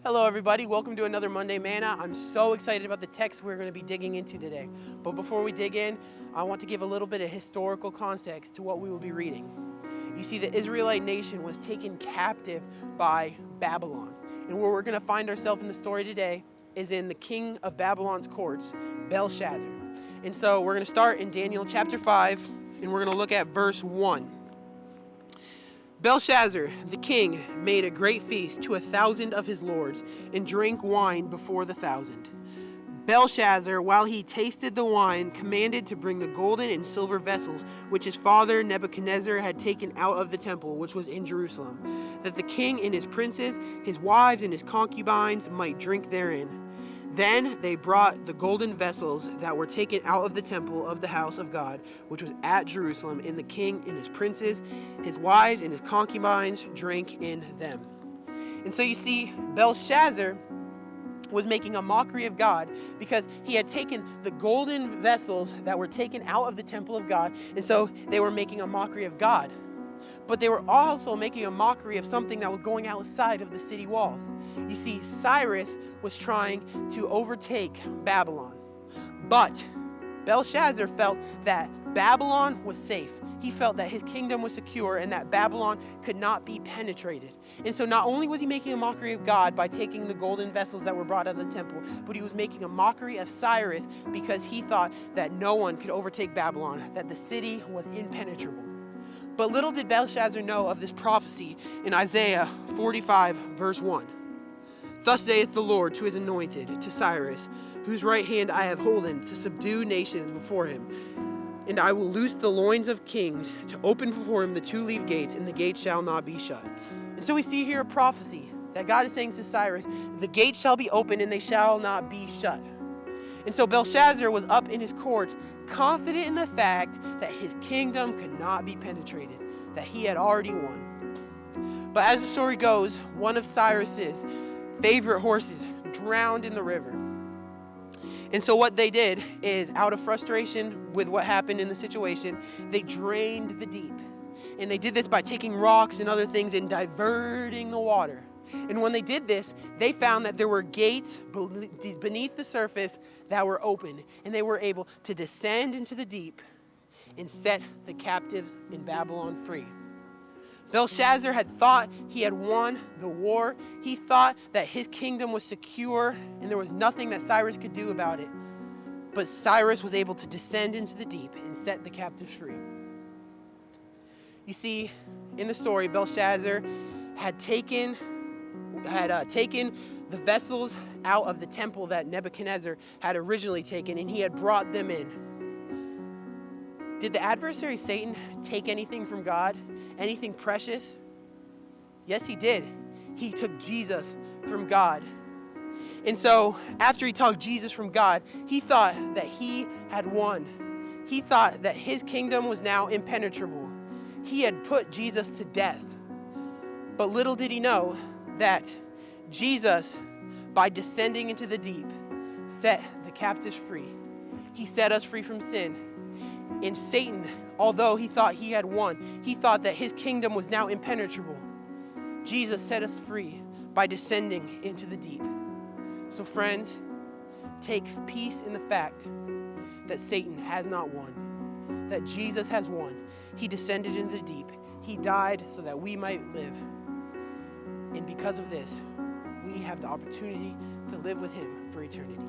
Hello everybody, welcome to another Monday Manna. I'm so excited about the text we're going to be digging into today. But before we dig in, I want to give a little bit of historical context to what we will be reading. You see, the Israelite nation was taken captive by Babylon. And where we're going to find ourselves in the story today is in the king of Babylon's courts, Belshazzar. And so we're going to start in Daniel chapter 5, and we're going to look at verse 1. Belshazzar, the king, made a great feast to 1,000 of his lords, and drank wine before the 1,000. Belshazzar, while he tasted the wine, commanded to bring the golden and silver vessels which his father Nebuchadnezzar had taken out of the temple which was in Jerusalem, that the king and his princes, his wives and his concubines might drink therein. Then they brought the golden vessels that were taken out of the temple of the house of God, which was at Jerusalem, and the king and his princes, his wives and his concubines drank in them. And so you see, Belshazzar was making a mockery of God because he had taken the golden vessels that were taken out of the temple of God, and so they were making a mockery of God. But they were also making a mockery of something that was going outside of the city walls. You see, Cyrus was trying to overtake Babylon. But Belshazzar felt that Babylon was safe. He felt that his kingdom was secure and that Babylon could not be penetrated. And so not only was he making a mockery of God by taking the golden vessels that were brought out of the temple, but he was making a mockery of Cyrus because he thought that no one could overtake Babylon, that the city was impenetrable. But little did Belshazzar know of this prophecy in Isaiah 45, verse 1. Thus saith the Lord to his anointed, to Cyrus, whose right hand I have holden, to subdue nations before him. And I will loose the loins of kings, to open before him the two-leaved gates, and the gates shall not be shut. And so we see here a prophecy that God is saying to Cyrus, the gates shall be open and they shall not be shut. And so Belshazzar was up in his court, confident in the fact that his kingdom could not be penetrated, that he had already won. But as the story goes, one of Cyrus's favorite horses drowned in the river. And so what they did is, out of frustration with what happened in the situation, they drained the deep. And they did this by taking rocks and other things and diverting the water. And when they did this, they found that there were gates beneath the surface that were open, and they were able to descend into the deep and set the captives in Babylon free. Belshazzar had thought he had won the war. He thought that his kingdom was secure and there was nothing that Cyrus could do about it. But Cyrus was able to descend into the deep and set the captives free. You see, in the story, Belshazzar had taken the vessels out of the temple that Nebuchadnezzar had originally taken, and he had brought them in. Did the adversary Satan take anything from God? Anything precious? Yes, he did. He took Jesus from God. And so after he took Jesus from God, he thought that he had won. He thought that his kingdom was now impenetrable. He had put Jesus to death. But little did he know that Jesus, by descending into the deep, set the captives free. He set us free from sin. And Satan, although he thought he had won, he thought that his kingdom was now impenetrable. Jesus set us free by descending into the deep. So friends, take peace in the fact that Satan has not won, that Jesus has won. He descended into the deep. He died so that we might live. And because of this, we have the opportunity to live with him for eternity.